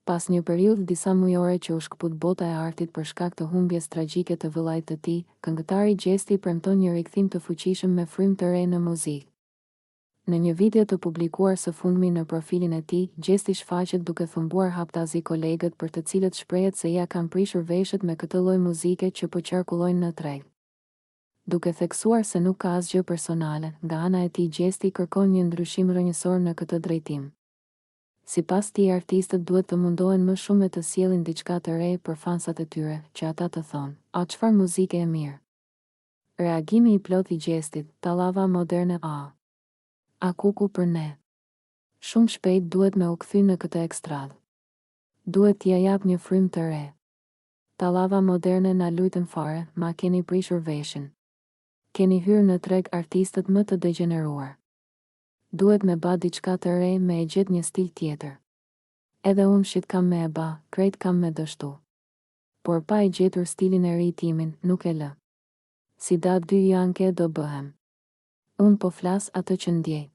Pas një periudhë disa mujore që u shkëput bota e artit për shkak të humbjes tragjike të vëllait të tij, këngëtari Gjesti premton një rikthim të fuqishëm me frymë të re në muzikë. Në një video të publikuar së fundmi në profilin e tij, Gjesti shfaqet duke thumbuar haptazi kolegët për të cilët shprehet se ja kanë prishur veshët me këtë lloj muzike që po qarkullojnë në treg. Duke theksuar se nuk ka asgjë personale, nga ana e tij Gjesti kërkon një ndryshim rrënjësor në këtë drejtim. Sipas tij, artistët duhet të mundohen më shumë e të sjellin diçka të re për fansat e tyre, që ata të thonë: "A çfarë muzike e mirë." Reagimi i plot i Gjestit: "Tallava moderne a kuku për ne. Shumë shpejt duhet me u kthy në këtë ekstradë. Duhet t'ja jap një frymë të re. Tallava moderne na lujtën fare, ma keni prishur veshin. Keni hyrë në treg artistët më të degeneruar. Duhet me ba diçka të re, me e gjet një stil tjetër. Edhe unë shit kam me e ba, krejt kam me dështu. Por pa e gjetur stilin e ri timin, nuk e lë. Si da dy janke do bëhem. Unë po flas atë që ndjej.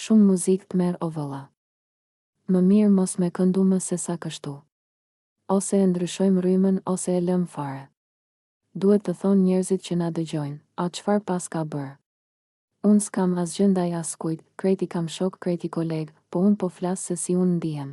Shumë muzik të merr o vëlla. Më mirë mos me këndu më se sa kështu. Ose e ndryshojmë rrymën ose e lëm fare. Duhet të thonë njerëzit që na dëgjojnë, a çfarë pas ka bërë. Unë s'kam asgjë ndaj askujt, krejt i kam shok, krejt i koleg, po unë po flas se si unë ndihem.